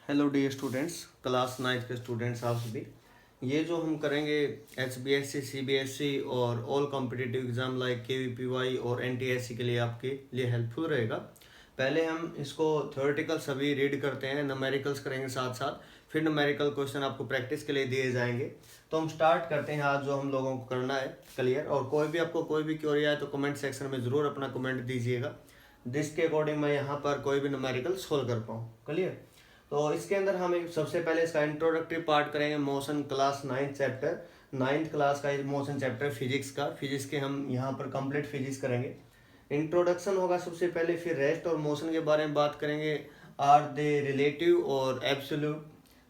Hello dear students, class 9th के students आप सभी। ये जो हम करेंगे HBSC, CBSC और all competitive exam like KVPY और NTSC के लिए आपके लिए हेल्पफुल रहेगा। पहले हम इसको थ्योरेटिकल सभी रीड करते हैं, न्यूमेरिकल्स करेंगे साथ साथ, फिर न्यूमेरिकल क्वेश्चन आपको प्रैक्टिस के लिए दिए जाएंगे। तो हम स्टार्ट करते हैं आज जो हम लोगों को करना है क्लियर। और आपको कोई भी क्वेरी आए तो कमेंट सेक्शन में ज़रूर अपना कमेंट दीजिएगा, जिसके अकॉर्डिंग मैं यहाँ पर कोई भी न्यूमेरिकल सोल्व कर पाऊँ क्लियर। तो इसके अंदर हम सबसे पहले इसका इंट्रोडक्टरी पार्ट करेंगे। Motion class 9th chapter, 9th class का मोशन चैप्टर फिजिक्स का। फिजिक्स के हम यहाँ पर कंप्लीट फिजिक्स करेंगे। इंट्रोडक्शन होगा सबसे पहले, फिर रेस्ट और मोशन के बारे में बात करेंगे, आर दे रिलेटिव और एब्सोल्यूट।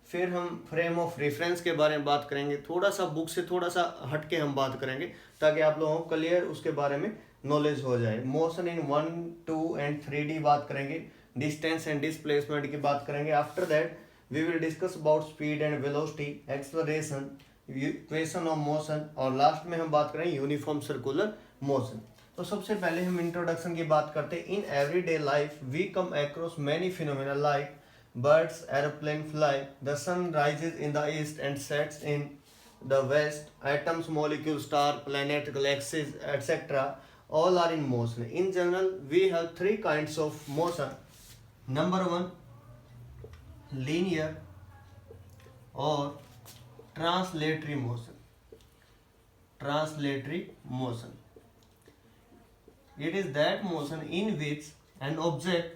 फिर हम फ्रेम ऑफ रेफरेंस के बारे में बात करेंगे, थोड़ा सा बुक से थोड़ा सा हट के हम बात करेंगे ताकि आप लोगों को क्लियर उसके बारे में नॉलेज हो जाए। मोशन इन 1, 2 एंड 3D बात करेंगे, डिस्टेंस एंड डिस्प्लेसमेंट की बात करेंगे। After that we will discuss about speed and velocity, acceleration, equation of motion, और लास्ट में हम बात करेंगे यूनिफॉर्म सर्कुलर मोशन। तो सबसे पहले हम इंट्रोडक्शन की बात करते हैं। In everyday life we come across many phenomena like birds, aeroplane fly, the sun rises in the east and sets in the west, atoms, molecules, star, planet, galaxies, etc. all are in motion. In general, we have three kinds of motion. Number one, linear or translatory motion. Translatory motion. It is that motion in which an object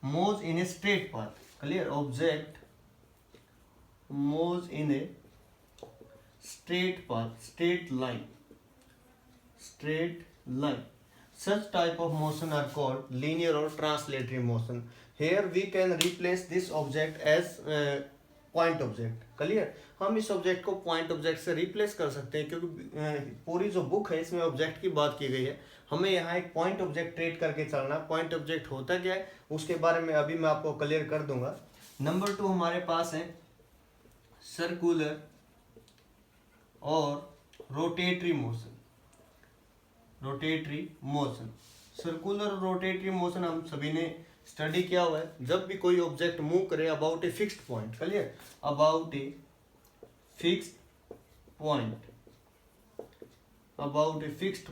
moves in a straight path. Clear? Object moves in a straight path, straight line. Such type of motion are called linear or translatory motion. Here we can replace this object as point object. Clear? हम इस object को point object से replace कर सकते हैं, क्योंकि पूरी जो बुक है इसमें ऑब्जेक्ट की बात की गई है। हमें यहाँ एक पॉइंट ऑब्जेक्ट ट्रेड करके चलना। पॉइंट ऑब्जेक्ट होता क्या है उसके बारे में अभी मैं आपको क्लियर कर दूंगा। नंबर 2 हमारे पास है सर्कुलर और रोटेटरी मोशन। सर्कुलर और रोटेटरी मोशन हम सभी ने स्टडी किया हुआ है। जब भी कोई ऑब्जेक्ट मूव करे about a fixed point, clear, about a fixed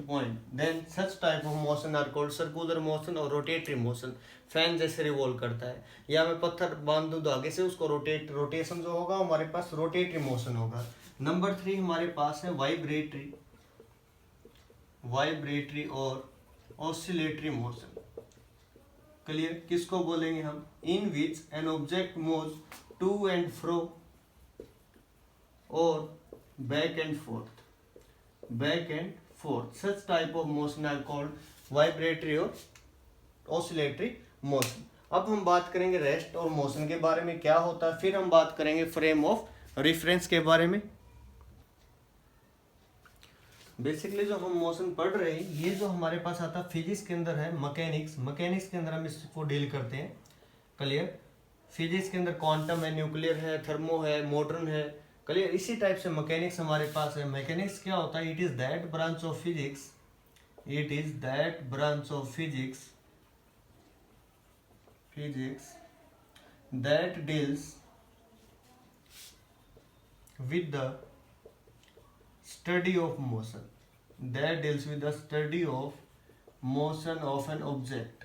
point, then such type of motion are called circular motion और रोटेटरी मोशन। फैन जैसे रिवॉल्व करता है, या मैं पत्थर बांध दूं धागे से, उसको रोटेशन जो होगा हमारे पास रोटेटरी मोशन होगा। नंबर 3 हमारे पास है वाइब्रेटरी और ऑसिलेटरी मोशन। क्लियर? किसको बोलेंगे हम? In which an object moves to and fro और back and forth. Such type of motion are called vibratory और oscillatory motion. अब हम बात करेंगे रेस्ट और मोशन के बारे में, क्या होता है। फिर हम बात करेंगे फ्रेम ऑफ रेफरेंस के बारे में। बेसिकली जो हम मोशन पढ़ रहे हैं, ये जो हमारे पास आता है फिजिक्स के अंदर है मैकेनिक्स के अंदर हम इसको डील करते हैं। क्लियर? फिजिक्स के अंदर क्वांटम है, न्यूक्लियर है, थर्मो है, मॉडर्न है। क्लियर? इसी टाइप से मैकेनिक्स हमारे पास है। मैकेनिक्स क्या होता है? It is that branch of physics that deals with the study of motion of an object.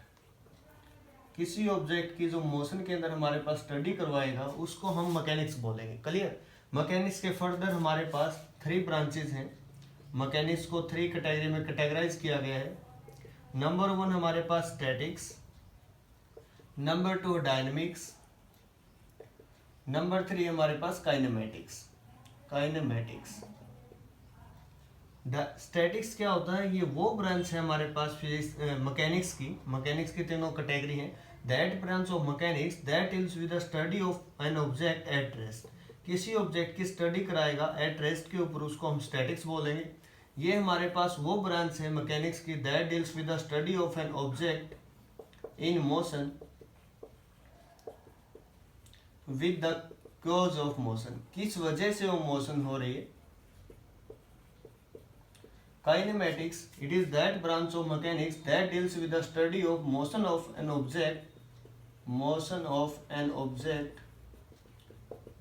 किसी ऑब्जेक्ट की जो मोशन के अंदर हमारे पास स्टडी करवाएगा उसको हम मैकेनिक्स बोलेंगे। क्लियर? मैकेनिक्स के फर्दर हमारे पास 3 ब्रांचेस हैं। मैकेनिक्स को 3 कैटेगरी में कैटेगराइज किया गया है। नंबर 1 हमारे पास स्टैटिक्स, नंबर 2 डायनेमिक्स, नंबर 3 हमारे पास काइनेमेटिक्स। स्टैटिक्स क्या होता है? ये वो ब्रांच है हमारे पास फिजिक्स मैकेनिक्स की तीनों कैटेगरी हैं। That branch of mechanics that deals with the study of an object at rest. किसी ऑब्जेक्ट की स्टडी कराएगा एट रेस्ट के ऊपर, उसको हम स्टैटिक्स बोलेंगे। ये हमारे पास वो ब्रांच है मैकेनिक्स की that deals with the study of an object in motion with the cause of motion. किस वजह से वो मोशन हो रही है। Kinematics, it is that branch of mechanics that deals with the study of motion of an object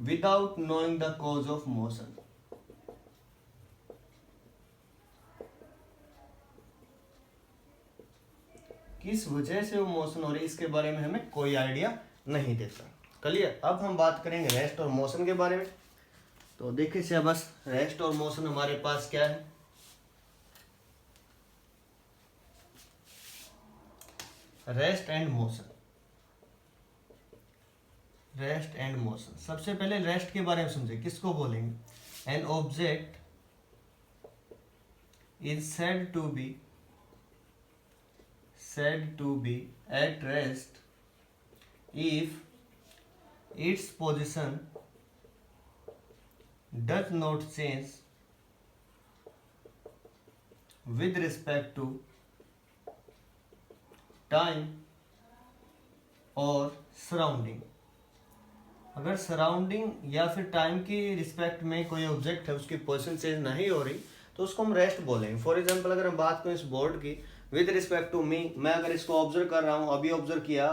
without knowing the cause of motion. किस वजह से वो मोशन हो रही है इसके बारे में हमें कोई आइडिया नहीं देता। क्लियर। अब हम बात करेंगे रेस्ट और मोशन के बारे में। तो देखिए से बस रेस्ट और मोशन हमारे पास क्या है। Rest and motion, rest and motion. सबसे पहले रेस्ट के बारे में समझे, किसको बोलेंगे। An object is said to be at rest if its position does not change with respect to time और सराउंडिंग। अगर सराउंडिंग या फिर टाइम की रिस्पेक्ट में कोई ऑब्जेक्ट है उसकी पोजीशन चेंज नहीं हो रही तो उसको हम रेस्ट बोलेंगे। फॉर एग्जांपल अगर हम बात करें इस बोर्ड की, विद रिस्पेक्ट टू मी, मैं अगर इसको ऑब्जर्व कर रहा हूँ, अभी ऑब्जर्व किया,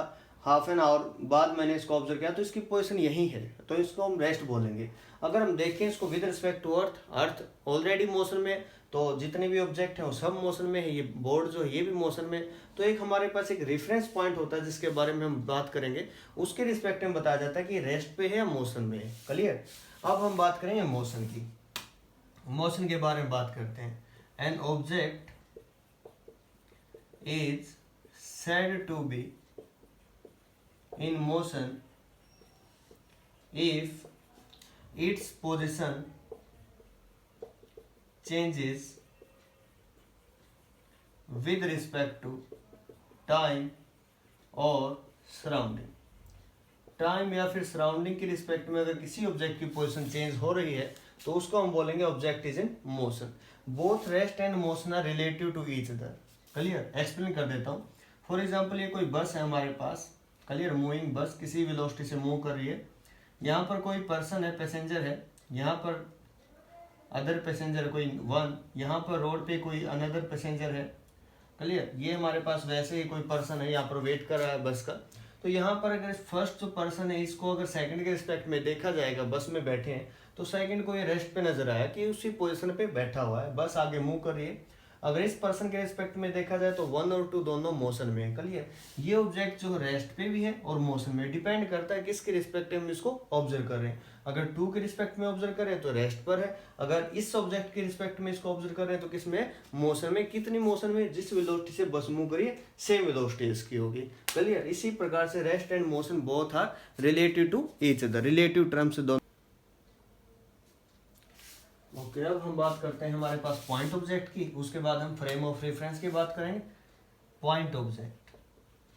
हाफ एन आवर बाद मैंने इसको ऑब्जर्व किया, तो इसकी पोजीशन यही है, तो इसको हम रेस्ट बोलेंगे। अगर हम देखें इसको with respect to earth, earth already motion में, तो जितने भी ऑब्जेक्ट हैं वो सब मोशन में है, ये बोर्ड जो है ये भी मोशन में। तो एक हमारे पास एक रेफरेंस पॉइंट होता है जिसके बारे में हम बात करेंगे, उसके रिस्पेक्ट में बताया जाता है कि रेस्ट पे है या मोशन में है। क्लियर। अब हम बात करेंगे मोशन की। मोशन के बारे में बात करते हैं। An object is said to be in motion if its position changes with respect to time और सराउंडिंग। टाइम या फिर सराउंडिंग की रिस्पेक्ट में अगर किसी ऑब्जेक्ट की पोजीशन चेंज हो रही है तो उसको हम बोलेंगे object is in motion. Both rest and motion are relative to each other. Clear. Explain कर देता हूँ। फॉर एग्जाम्पल ये कोई बस है हमारे पास, क्लियर, मूविंग बस किसी वेलोसिटी से मूव कर रही है। यहाँ पर कोई पर्सन है, पैसेंजर है, यहाँ पर अदर पैसेंजर कोई वन, यहाँ पर रोड पे कोई अनदर पैसेंजर है। क्लियर। ये हमारे पास वैसे ही कोई पर्सन है, यहाँ पर वेट कर रहा है बस का। तो यहाँ पर अगर फर्स्ट जो पर्सन है इसको अगर सेकंड के रिस्पेक्ट में देखा जाएगा, बस में बैठे हैं, तो सेकंड को ये रेस्ट पे नजर आया कि उसी पोजीशन पे बैठा हुआ है, बस आगे मूव कर रही है। अगर इस पर्सन के रिस्पेक्ट में देखा जाए तो 1 और 2 दोनों मोशन में है। क्लियर। ये ऑब्जेक्ट जो रेस्ट पे भी है और मोशन में, डिपेंड करता है किसके रिस्पेक्ट में हम इसको ऑब्जर्व कर रहे हैं। अगर 2 के रिस्पेक्ट में ऑब्जर्व करें तो रेस्ट पर है, अगर इस ऑब्जेक्ट के रिस्पेक्ट में इसको ऑब्जर्व कर रहे हैं तो किस में, मोशन में। कितनी मोशन में, जिस वेलोसिटी से बस मूव करिए सेम वेलोसिटी इसकी होगी। क्लियर। इसी प्रकार से rest and motion both are related to each other, relative terms से दोनों। ओके। अब हम बात करते हैं हमारे पास पॉइंट ऑब्जेक्ट की, उसके बाद हम फ्रेम ऑफ रेफरेंस की बात करेंगे। Point object,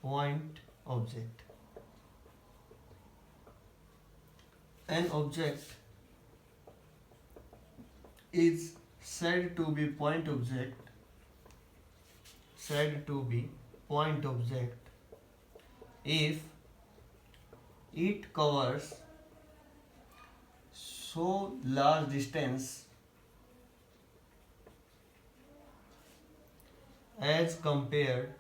point object. An object is said to be point object, said to be point object if it covers so large distance as compared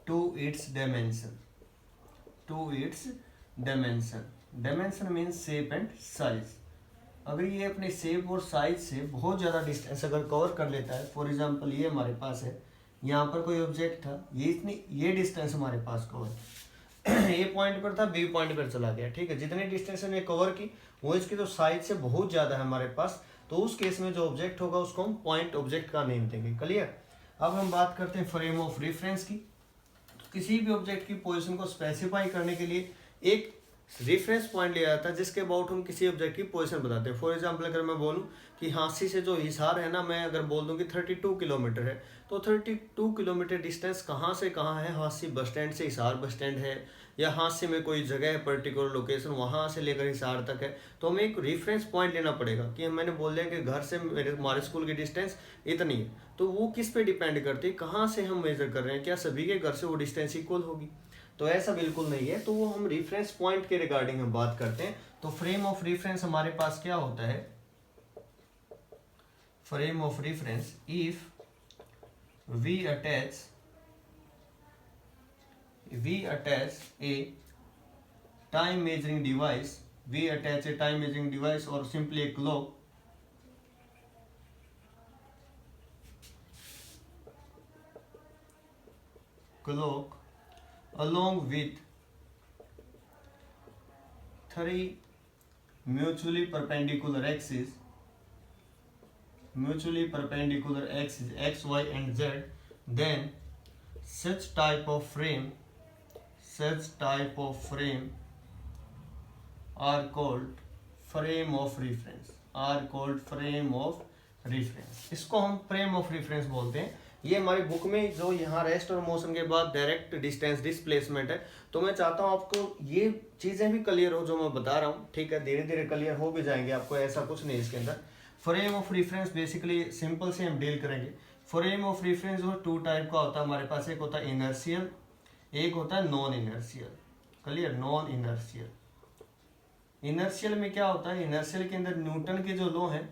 to its dimension, to its dimension. Dimension means shape and size. अगर ये अपने shape और size से बहुत ज़्यादा distance अगर cover कर लेता है, फॉर एग्जांपल ये हमारे पास है, यहाँ पर कोई ऑब्जेक्ट था, ये डिस्टेंस हमारे पास कवर ए पॉइंट पर था, बी पॉइंट पर चला गया, ठीक है। जितनी डिस्टेंस ने कवर की वो इसकी तो साइज से बहुत ज़्यादा है हमारे पास, तो उस केस में जो ऑब्जेक्ट होगा उसको हम पॉइंट ऑब्जेक्ट का नेम देंगे। क्लियर। अब हम बात करते हैं फ्रेम ऑफ रेफरेंस की। तो किसी भी ऑब्जेक्ट की पोजिशन को स्पेसिफाई करने के लिए एक रेफरेंस पॉइंट लिया जाता है जिसके अबाउट हम किसी ऑब्जेक्ट की पोजीशन बताते हैं। फॉर एग्जांपल अगर मैं बोलूं कि हांसी से जो हिसार है ना, मैं अगर बोल दूं कि 32 किलोमीटर है, तो 32 किलोमीटर डिस्टेंस कहाँ से कहाँ है, हांसी बस स्टैंड से हिसार बस स्टैंड है, या हांसी में कोई जगह है पर्टिकुलर लोकेशन वहाँ से लेकर हिसार तक है, तो हमें एक रेफरेंस पॉइंट लेना पड़ेगा कि मैंने बोल दिया कि घर से हमारे स्कूल की डिस्टेंस इतनी है, तो वो किस पे डिपेंड करती है, कहाँ से हम मेजर कर रहे हैं, क्या सभी के घर से वो डिस्टेंस इक्वल होगी, तो ऐसा बिल्कुल नहीं है। तो वो हम रेफरेंस पॉइंट के रिगार्डिंग हम बात करते हैं। तो फ्रेम ऑफ रेफरेंस हमारे पास क्या होता है, frame of reference if we attach a time measuring device, we attach a time measuring device or simply a clock along with three mutually perpendicular axes x, y and z, then such type of frame are called frame of reference, इसको हम frame of reference बोलते हैं। ये हमारी book में जो यहाँ rest और मोशन के बाद डायरेक्ट डिस्टेंस डिस्प्लेसमेंट है, तो मैं चाहता हूँ आपको ये चीजें भी क्लियर हो जो मैं बता रहा हूँ, ठीक है। धीरे धीरे क्लियर हो भी जाएंगे आपको, ऐसा कुछ नहीं इसके अंदर। Frame of reference basically simple से हम डील करेंगे। फ्रेम ऑफ रेफरेंस जो 2 टाइप का होता है हमारे पास, एक होता है इनर्शियल, एक होता है non inertial. Clear, non inertial. Inertial में क्या होता है, इनर्शियल के अंदर न्यूटन के जो लॉ है,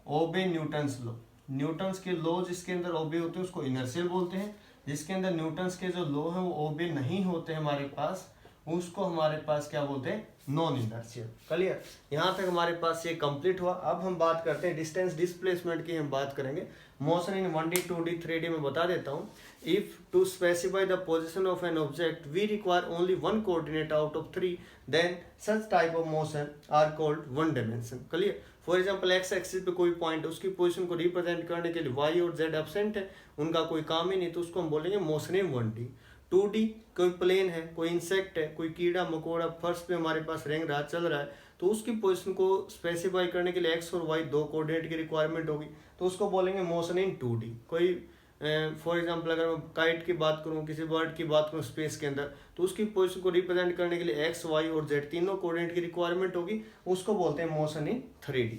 ओबे न्यूटन्स लॉ, न्यूटन्स के लॉ जिसके अंदर ओबे होते हैं उसको इनर्शियल बोलते हैं। जिसके अंदर न्यूटन्स के जो लॉ है वो ओबे नहीं होते हमारे पास, उसको हमारे पास क्या बोलते हैं, नॉन इनर्शियल। क्लियर, यहाँ तक हमारे पास ये कंप्लीट हुआ। अब हम बात करते हैं डिस्टेंस डिस्प्लेसमेंट की, हम बात करेंगे। Motion in 1D 2D 3D में बता देता हूँ। If to specify the position of an object we require only one coordinate out of 3, then such type of motion are called one dimension। Clear, for example x axis पे कोई point, उसकी position को represent करने के लिए Y और Z absent है, उनका कोई काम ही नहीं, तो उसको हम बोलेंगे मोशन इन 1D। 2D कोई प्लेन है, कोई इंसेक्ट है, कोई कीड़ा मकोड़ा फर्श पे हमारे पास रेंग रहा चल रहा है, तो उसकी पोजीशन को स्पेसिफाई करने के लिए एक्स और वाई 2 कोऑर्डिनेट की रिक्वायरमेंट होगी, तो उसको बोलेंगे मोशन इन 2D। कोई फॉर एग्जाम्पल अगर मैं काइट की बात करूँ, किसी बर्ड की बात करूँ स्पेस के अंदर, तो उसकी पोजीशन को रिप्रेजेंट करने के लिए एक्स वाई और जेड तीनों कोऑर्डिनेट की रिक्वायरमेंट होगी, उसको बोलते हैं मोशन इन 3D।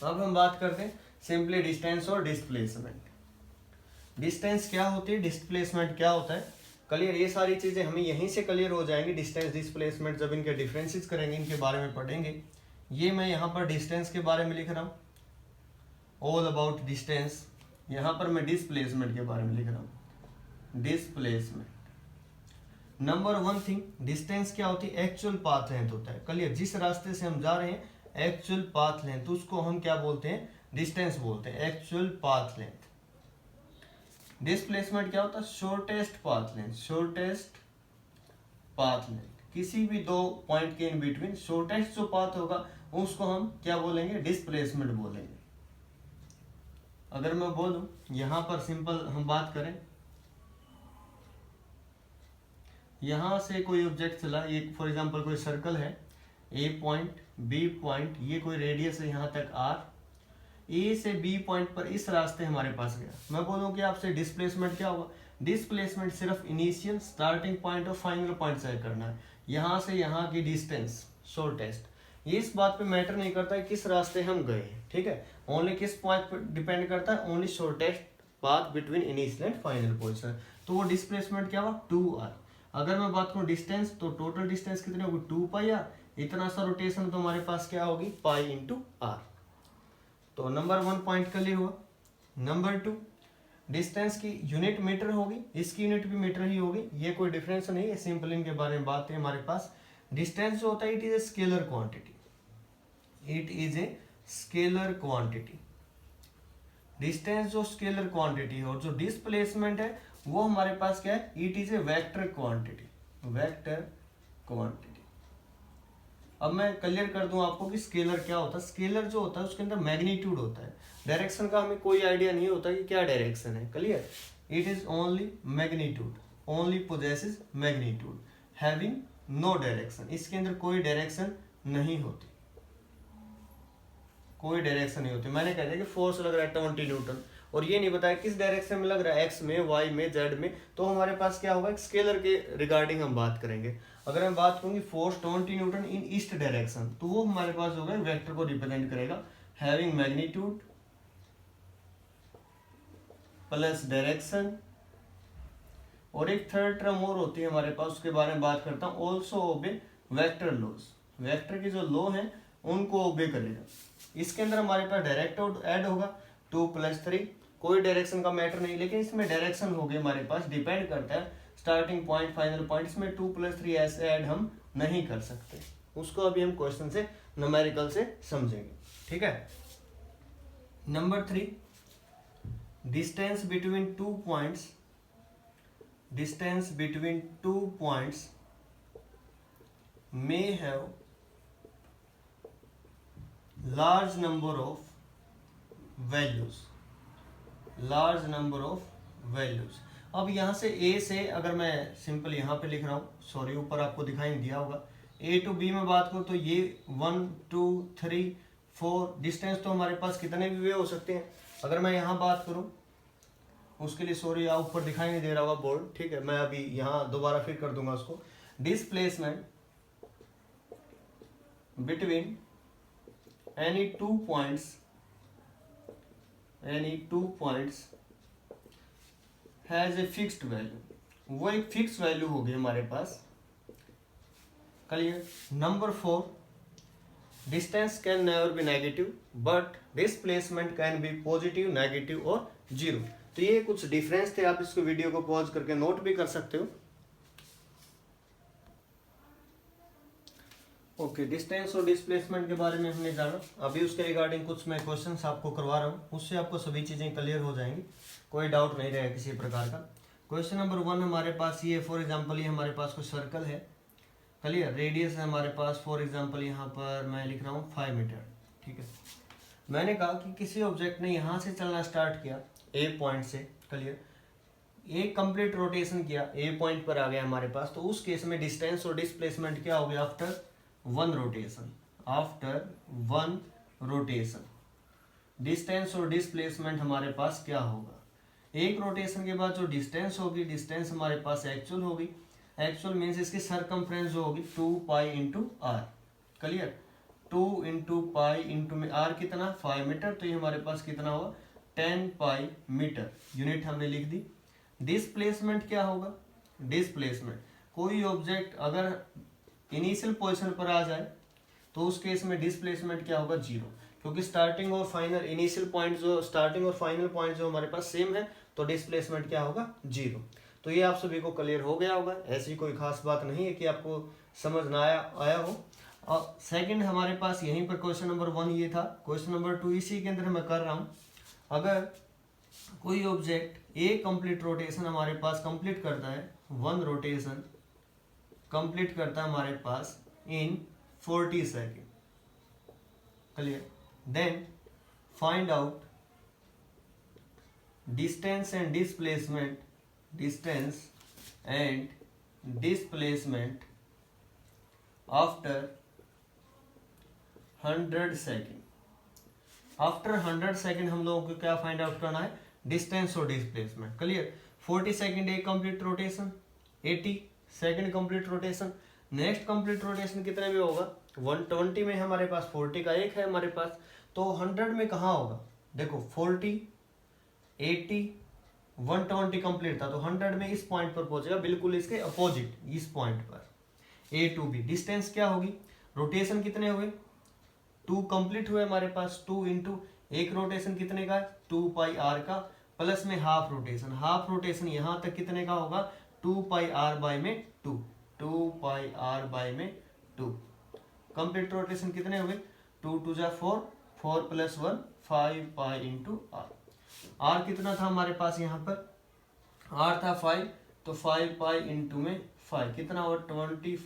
अब हम बात करते हैं सिंपली डिस्टेंस और डिस्प्लेसमेंट। डिस्टेंस क्या होती है, डिस्प्लेसमेंट क्या होता है। क्लियर, ये सारी चीजें हमें यहीं से क्लियर हो जाएंगी। डिस्टेंस डिस्प्लेसमेंट जब इनके डिफरेंसेस करेंगे, इनके बारे में पढ़ेंगे। ये मैं यहाँ पर डिस्टेंस के बारे में लिख रहा हूँ, ऑल अबाउट डिस्टेंस। यहाँ पर मैं डिस्प्लेसमेंट के बारे में लिख रहा हूँ, डिस्प्लेसमेंट। नंबर 1 थिंग, डिस्टेंस क्या होती है, एक्चुअल पाथ लेंथ होता है। क्लियर, जिस रास्ते से हम जा रहे हैं एक्चुअल पाथ लेंथ, उसको हम क्या बोलते हैं, डिस्टेंस बोलते हैं, एक्चुअल पाथ लेंथ। डिस्प्लेसमेंट क्या होता है, shortest path length, shortest path length. किसी भी 2 पॉइंट के इन बिटवीन शॉर्टेस्ट जो पाथ होगा उसको हम क्या बोलेंगे, डिस्प्लेसमेंट बोलेंगे। अगर मैं बोलूं यहां पर सिंपल हम बात करें, यहां से कोई ऑब्जेक्ट चला, ये फॉर एग्जांपल कोई सर्कल है, ए पॉइंट बी पॉइंट, ये कोई रेडियस है यहाँ तक आर, ए से बी पॉइंट पर इस रास्ते हमारे पास गया। मैं बोलूँ कि आपसे डिस्प्लेसमेंट क्या होगा, डिस्प्लेसमेंट सिर्फ इनिशियल स्टार्टिंग पॉइंट और फाइनल पॉइंट चेक करना है, यहाँ से यहाँ की डिस्टेंस शॉर्टेस्ट। ये इस बात पे मैटर नहीं करता है किस रास्ते हम गए, ठीक है, ओनली किस पॉइंट पर डिपेंड करता है, only shortest path between initial and final position. तो वो डिस्प्लेसमेंट क्या हुआ, 2r। अगर मैं बात करूँ डिस्टेंस, तो टोटल डिस्टेंस कितनी होगी, 2πr। इतना सा रोटेशन तो हमारे पास क्या होगी, पाई इंटू आर। तो नंबर 1 पॉइंट क्लियर हुआ। नंबर 2, डिस्टेंस की यूनिट मीटर होगी, इसकी यूनिट भी मीटर ही होगी, ये कोई डिफरेंस नहीं है, सिंपल इनके बारे में बात है हमारे पास। डिस्टेंस जो होता है it is a scalar quantity, it is a scalar quantity. Distance जो स्केलर क्वांटिटी है, और जो डिस्प्लेसमेंट है वो हमारे पास क्या है, it is a vector quantity, vector quantity. अब मैं क्लियर कर दूं आपको कि स्केलर क्या होता है। स्केलर जो होता है उसके अंदर मैग्नीट्यूड होता है, डायरेक्शन का हमें कोई आइडिया नहीं होता कि क्या डायरेक्शन है। Clear, it is only magnitude, only possesses magnitude having no direction. इसके अंदर कोई डायरेक्शन नहीं होती, कोई डायरेक्शन नहीं होती। मैंने कह दिया कि फोर्स लग रहा है 20 न्यूटन, और ये नहीं बताया किस डायरेक्शन में लग रहा है, एक्स में, वाई में, जेड में। तो हमारे पास क्या होगा, स्केलर के रिगार्डिंग हम बात करेंगे। अगर मैं बात करूंगी फोर्स 20 न्यूटन इन ईस्ट डायरेक्शन, तो वो हमारे पास होगा वेक्टर को रिप्रेजेंट करेगा, हैविंग मैग्नीट्यूड प्लस डायरेक्शन। और एक थर्ड टर्म और होती है हमारे पास, उसके बारे में बात करता हूँ, ऑल्सो ओबे वेक्टर लॉज। वेक्टर की जो लॉ है उनको ओबे करेगा। इसके अंदर हमारे पास डायरेक्ट ऐड होगा 2 + 3, कोई डायरेक्शन का मैटर नहीं, लेकिन इसमें डायरेक्शन हो गई हमारे पास, डिपेंड करता है स्टार्टिंग पॉइंट फाइनल पॉइंट, इसमें 2 + 3 ऐसे ऐड हम नहीं कर सकते। उसको अभी हम क्वेश्चन से न्यूमेरिकल से समझेंगे, ठीक है। Number 3, distance between two points, distance between two points may have large number of values, large number of values। अब यहाँ से A से अगर मैं सिंपल यहाँ पे लिख रहा हूँ, सॉरी ऊपर आपको दिखाई नहीं दिया होगा, A टू B में बात करूँ तो ये 1 2 3 4 डिस्टेंस तो हमारे पास कितने भी वे हो सकते हैं। अगर मैं यहाँ बात करूँ उसके लिए सॉरी यहाँ ऊपर दिखाई नहीं दे रहा होगा बोर्ड, ठीक है, मैं अभी यहाँ दोबारा फिर कर दूंगा उसको। Displacement between any two points has a fixed value, वो एक फिक्स वैल्यू होगी हमारे पास। Clear. Number 4, distance can never be negative but displacement can be positive, negative और जीरो। तो ये कुछ डिफरेंस थे, आप इसको वीडियो को पॉज करके नोट भी कर सकते हो। ओके, डिस्टेंस और डिस्प्लेसमेंट के बारे में हमने जाना। अभी उसके रिगार्डिंग कुछ मैं क्वेश्चंस आपको करवा रहा हूँ, उससे आपको सभी चीज़ें क्लियर हो जाएंगी, कोई डाउट नहीं रहेगा किसी प्रकार का। क्वेश्चन नंबर 1 हमारे पास ये, फॉर एग्जांपल ये हमारे पास कोई सर्कल है, क्लियर, रेडियस है हमारे पास, फॉर एग्जांपल यहाँ पर मैं लिख रहा हूँ 5 मीटर, ठीक है। मैंने कहा कि किसी ऑब्जेक्ट ने यहाँ से चलना स्टार्ट किया ए पॉइंट से, क्लियर, एक कंप्लीट रोटेशन किया, ए पॉइंट पर आ गया हमारे पास, तो उस केस में डिस्टेंस और डिस्प्लेसमेंट क्या हो गया after one rotation, after one rotation distance और डिस्प्लेसमेंट हमारे पास क्या होगा। एक रोटेशन के बाद जो डिस्टेंस होगी, डिस्टेंस हमारे पास एक्चुअल होगी, एक्चुअल मीन्स इसकी सरकमफ्रेंस जो होगी 2 pi into R, clear, 2 into pi into में आर कितना 5 मीटर, तो ये हमारे पास कितना होगा 10 पाई मीटर, यूनिट हमने लिख दी। डिस्प्लेसमेंट क्या होगा, डिस्प्लेसमेंट कोई ऑब्जेक्ट अगर इनिशियल पोजीशन पर आ जाए तो उस केस में डिस्प्लेसमेंट क्या होगा 0, क्योंकि स्टार्टिंग और फाइनल इनिशियल पॉइंट जो स्टार्टिंग और फाइनल पॉइंट जो हमारे पास सेम है, तो डिस्प्लेसमेंट क्या होगा 0। तो ये आप सभी को क्लियर हो गया होगा, ऐसी कोई खास बात नहीं है कि आपको समझ ना आया हो। और सेकंड हमारे पास यहीं पर क्वेश्चन नंबर 1 ये था। क्वेश्चन नंबर 2 इसी के अंदर मैं कर रहा हूँ। अगर कोई ऑब्जेक्ट एक कंप्लीट रोटेशन हमारे पास कंप्लीट करता है, वन रोटेशन कंप्लीट करता है हमारे पास इन 40 second, clear, then find out distance and displacement, distance and displacement after 100 second. After 100 second हम लोगों को क्या फाइंड आउट करना है, डिस्टेंस और डिस्प्लेसमेंट, क्लियर। 40 सेकेंड एक complete rotation, 80 second complete rotation, next complete rotation कितने में होगा 120 में, हमारे पास 40 का एक है हमारे पास, तो 100 में कहाँ होगा, देखो 40 80 120 कंप्लीट था, तो 100 में इस पॉइंट पर पहुंचेगा, बिल्कुल इसके अपोजिट इस पॉइंट पर ए टू बी। डिस्टेंस क्या होगी, रोटेशन कितने हुए 2 कंप्लीट हुए हमारे पास, 2 इंटू एक रोटेशन कितने का 2 पाई आर का, प्लस में हाफ रोटेशन, हाफ रोटेशन यहाँ तक कितने का होगा 2 पाई आर बाय में 2, 2 पाई आर बाय में 2। कंप्लीट रोटेशन कितने हुए 2 2 जा 4, 4 plus 1 5 pi into R. R कितना था हमारे पास यहाँ पर, आर था 5, तो 5 पाई इंटू में 5 कितना हुआ 25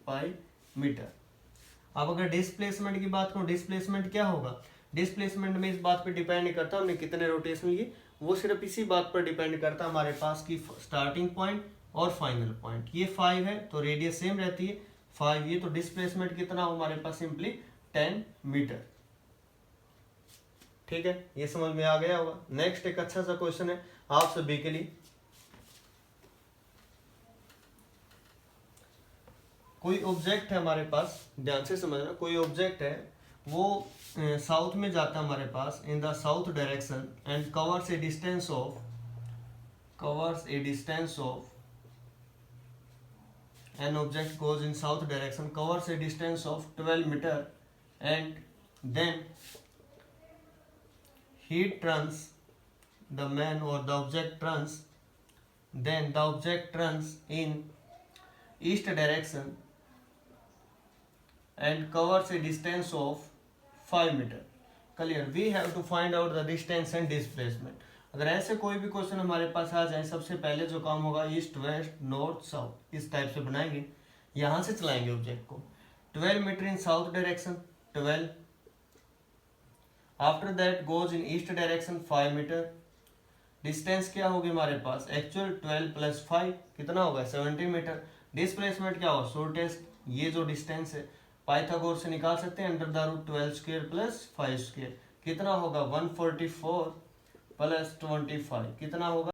पाई मीटर। अब अगर डिस्प्लेसमेंट की बात करूँ, डिस्प्लेसमेंट क्या होगा, डिस्प्लेसमेंट में इस बात पे डिपेंड नहीं करता हमने कितने रोटेशन लिए, वो सिर्फ इसी बात पर डिपेंड करता है हमारे पास की स्टार्टिंग पॉइंट और फाइनल पॉइंट। ये 5 है तो रेडियस सेम रहती है 5, ये तो डिस्प्लेसमेंट कितना हो हमारे पास सिंपली 10 मीटर, ठीक है, ये समझ में आ गया होगा। नेक्स्ट एक अच्छा सा क्वेश्चन है आप सभी के लिए, कोई ऑब्जेक्ट है हमारे पास, ध्यान से समझना, कोई ऑब्जेक्ट है वो साउथ में जाता है हमारे पास in the south direction and covers a distance of an object goes in south direction, covers a distance of 12 meter and then he turns, the man or the object turns, then the object turns in east direction and covers a distance of 5 meter. Clear? We have to find out the distance and displacement. अगर ऐसे कोई भी question हमारे पास आ जाए, सबसे पहले जो काम होगा ईस्ट वेस्ट नॉर्थ साउथ इस टाइप से बनाएंगे, यहाँ से चलाएंगे ऑब्जेक्ट को. 12 metre in south direction 12. After that goes in east direction 5 metre. Distance क्या होगी हमारे पास, एक्चुअल 12 प्लस 5 कितना होगा 17 मीटर. डिस्प्लेसमेंट क्या होगा, शॉर्टेस्ट ये जो डिस्टेंस है पाइथागोर से निकाल सकते हैं, under the root 12 square plus 5 square कितना होगा 144 प्लस 25 कितना होगा